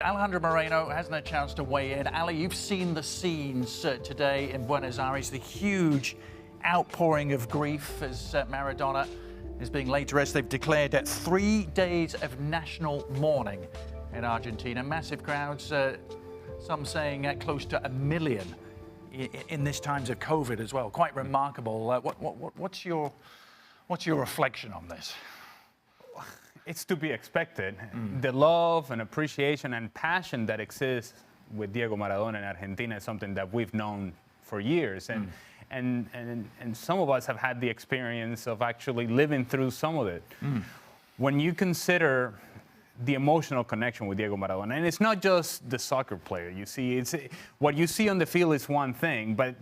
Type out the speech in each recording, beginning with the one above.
Alejandro Moreno hasn't had a chance to weigh in. Ali, you've seen the scenes today in Buenos Aires, the huge outpouring of grief as Maradona is being laid to rest. They've declared 3 days of national mourning in Argentina. Massive crowds, some saying close to 1 million in this times of COVID as well. Quite remarkable. What's your reflection on this? It's to be expected. The love and appreciation and passion that exists with Diego Maradona in Argentina is something that we've known for years. And some of us have had the experience of actually living through some of it. When you consider the emotional connection with Diego Maradona, and it's not just the soccer player, you see, what you see on the field is one thing, but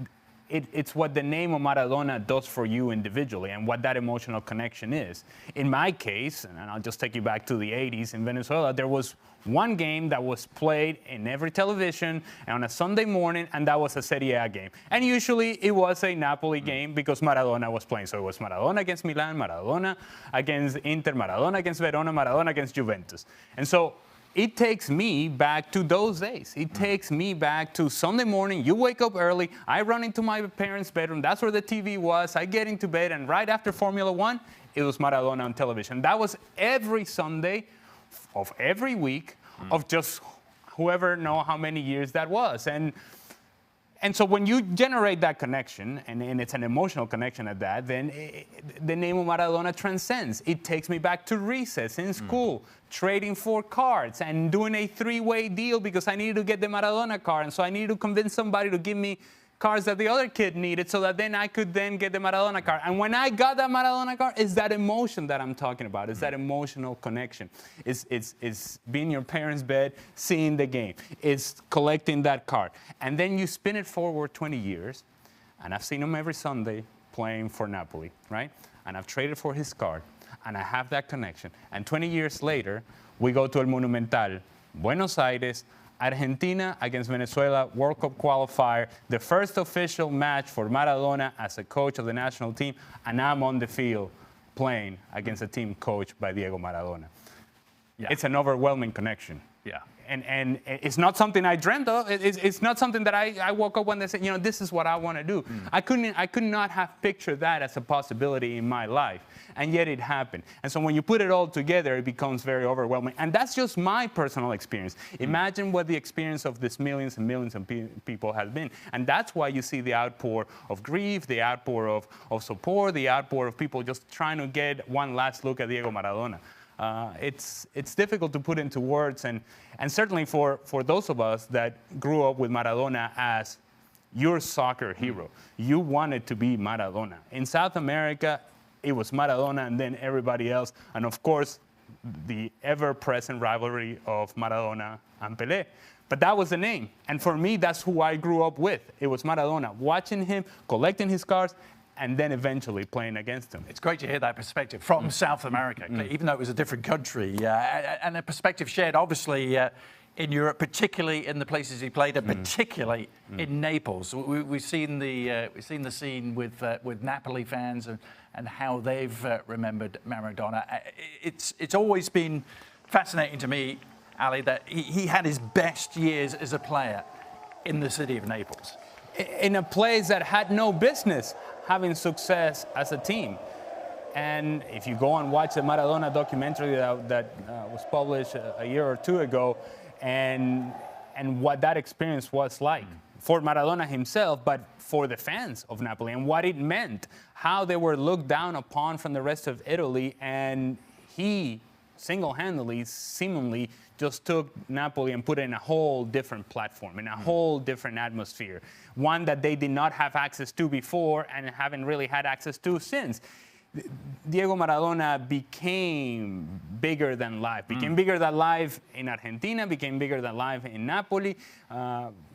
it's what the name of Maradona does for you individually and what that emotional connection is. In my case, and I'll just take you back to the 80s in Venezuela, there was one game that was played in every television on a Sunday morning, and that was a Serie A game. And usually it was a Napoli game because Maradona was playing. So it was Maradona against Milan, Maradona against Inter, Maradona against Verona, Maradona against Juventus. And so it takes me back to those days. It takes me back to Sunday morning. You wake up early. I run into my parents' bedroom. That's where the TV was. I get into bed, and right after Formula One, it was Maradona on television. That was every Sunday of every week of just whoever know how many years that was. And so when you generate that connection, and it's an emotional connection at that, then the name of Maradona transcends. It takes me back to recess in school, trading for cards and doing a 3-way deal because I needed to get the Maradona card. And so I needed to convince somebody to give me cards that the other kid needed so that then I could then get the Maradona card. And when I got that Maradona card, it's that emotion that I'm talking about. It's that emotional connection. It's being in your parents' bed, seeing the game. It's collecting that card. And then you spin it forward 20 years, and I've seen him every Sunday playing for Napoli, right? And I've traded for his card, and I have that connection. And 20 years later, we go to El Monumental, Buenos Aires, Argentina against Venezuela, World Cup qualifier, the first official match for Maradona as a coach of the national team, and I'm on the field playing against a team coached by Diego Maradona. Yeah. It's an overwhelming connection. Yeah. And it's not something I dreamt of. It's not something that I woke up one day and said, you know, this is what I want to do. I could not have pictured that as a possibility in my life, and yet it happened. And so when you put it all together, it becomes very overwhelming. And that's just my personal experience. Imagine what the experience of these millions and millions of people has been. And that's why you see the outpour of grief, the outpour of support, the outpour of people just trying to get one last look at Diego Maradona. It's difficult to put into words, and certainly for those of us that grew up with Maradona as your soccer hero, you wanted to be Maradona. In South America, it was Maradona and then everybody else, and of course, the ever-present rivalry of Maradona and Pelé. But that was the name, and for me, that's who I grew up with. It was Maradona, watching him, collecting his cards, and then eventually playing against him. It's great to hear that perspective from South America, even though it was a different country, and a perspective shared, obviously, in Europe, particularly in the places he played, and particularly in Naples. We've seen the scene with Napoli fans and how they've remembered Maradona. It's always been fascinating to me, Ali, that he had his best years as a player in the city of Naples. In a place that had no business having success as a team. And if you go and watch the Maradona documentary that was published a year or two ago, and what that experience was like for Maradona himself, but for the fans of Napoli, and what it meant, how they were looked down upon from the rest of Italy, and he single-handedly, seemingly, just took Napoli and put it in a whole different platform, in a whole different atmosphere, one that they did not have access to before and haven't really had access to since. Diego Maradona became bigger than life, became bigger than life in Argentina, became bigger than life in Napoli.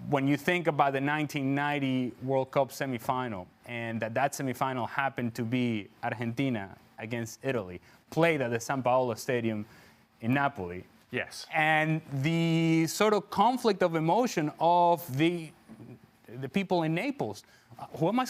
When you think about the 1990 World Cup semifinal, and that semifinal happened to be Argentina against Italy, played at the San Paolo Stadium in Napoli. Yes. And the sort of conflict of emotion of the people in Naples. Who am I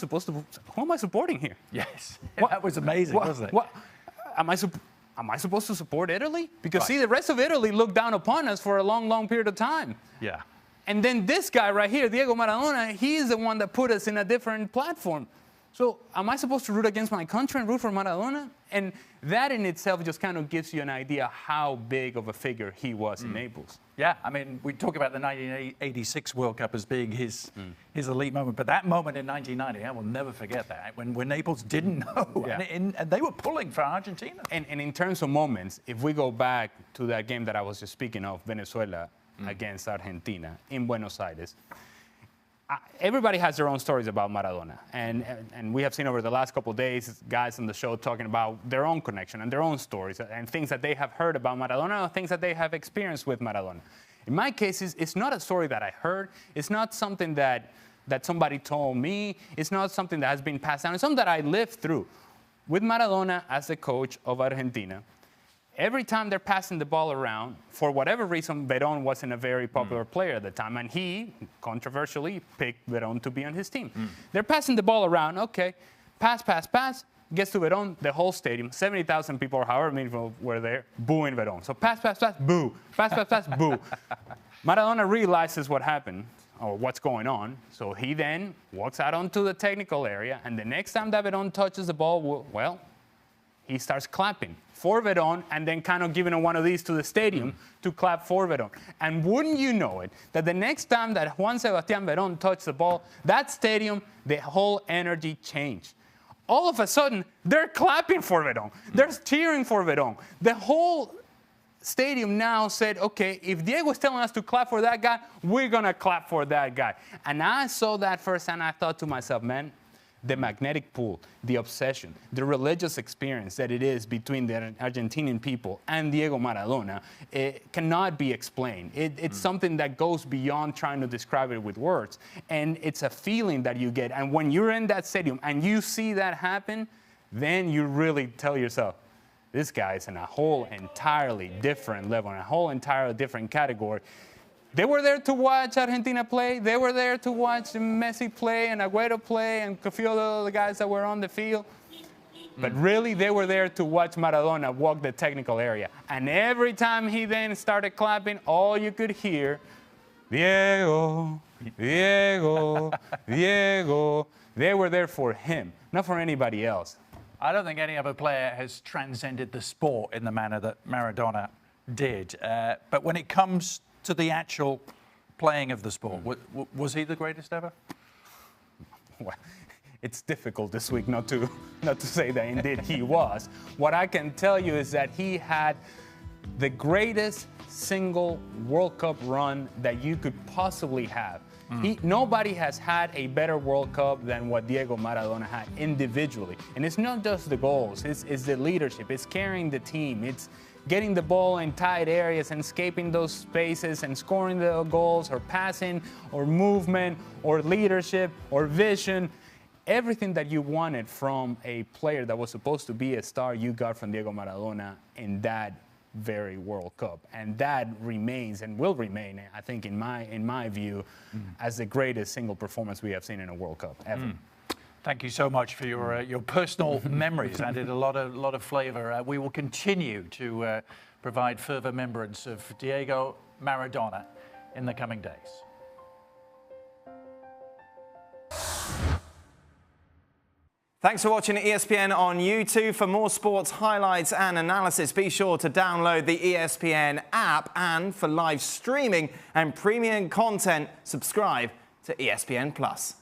supporting here? Yes. That was amazing, wasn't it? am I supposed to support Italy? Because, see, the rest of Italy looked down upon us for a long, long period of time. Yeah. And then this guy right here, Diego Maradona, he's the one that put us in a different platform. So am I supposed to root against my country and root for Maradona? And that in itself just kind of gives you an idea how big of a figure he was in Naples. Yeah, I mean, we talk about the 1986 World Cup as being his elite moment, but that moment in 1990, I will never forget that, when Naples didn't know, and they were pulling for Argentina. And in terms of moments, if we go back to that game that I was just speaking of, Venezuela against Argentina in Buenos Aires, everybody has their own stories about Maradona. And we have seen over the last couple of days guys on the show talking about their own connection and their own stories and things that they have heard about Maradona or things that they have experienced with Maradona. In my case, it's not a story that I heard. It's not something that somebody told me. It's not something that has been passed down. It's something that I lived through. With Maradona as the coach of Argentina, every time they're passing the ball around, for whatever reason, Verón wasn't a very popular player at the time, and he, controversially, picked Verón to be on his team. They're passing the ball around, okay, pass, gets to Verón, the whole stadium, 70,000 people or however many people were there, booing Verón. So pass, boo, pass, boo. Maradona realizes what happened, or what's going on, so he then walks out onto the technical area, and the next time that Verón touches the ball, well, he starts clapping for Verón and then kind of giving one of these to the stadium to clap for Verón. And wouldn't you know it, that the next time that Juan Sebastián Verón touched the ball, that stadium, the whole energy changed. All of a sudden, they're clapping for Verón. They're cheering for Verón. The whole stadium now said, okay, if Diego is telling us to clap for that guy, we're going to clap for that guy. And I saw that first and I thought to myself, man, the magnetic pull, the obsession, the religious experience that it is between the Argentinian people and Diego Maradona, it cannot be explained. It's something that goes beyond trying to describe it with words. And it's a feeling that you get. And when you're in that stadium and you see that happen, then you really tell yourself, this guy is in a whole entirely different level, in a whole entirely different category. They were there to watch Argentina play. They were there to watch Messi play and Agüero play and a few of the guys that were on the field. But really, they were there to watch Maradona walk the technical area. And every time he then started clapping, all you could hear, Diego, Diego, Diego. They were there for him, not for anybody else. I don't think any other player has transcended the sport in the manner that Maradona did. But when it comes to the actual playing of the sport, was he the greatest ever? Well, it's difficult this week not to say that indeed he was. What I can tell you is that he had the greatest single World Cup run that you could possibly have. Nobody has had a better World Cup than what Diego Maradona had individually. And it's not just the goals, it's the leadership, it's carrying the team, it's getting the ball in tight areas and escaping those spaces and scoring the goals, or passing, or movement, or leadership, or vision. Everything that you wanted from a player that was supposed to be a star, you got from Diego Maradona in that very World Cup. And that remains and will remain, I think, in my view, as the greatest single performance we have seen in a World Cup ever. Thank you so much for your personal memories. Added a lot of flavour. We will continue to provide further remembrance of Diego Maradona in the coming days. Thanks for watching ESPN on YouTube. For more sports highlights and analysis, be sure to download the ESPN app. And for live streaming and premium content, subscribe to ESPN+.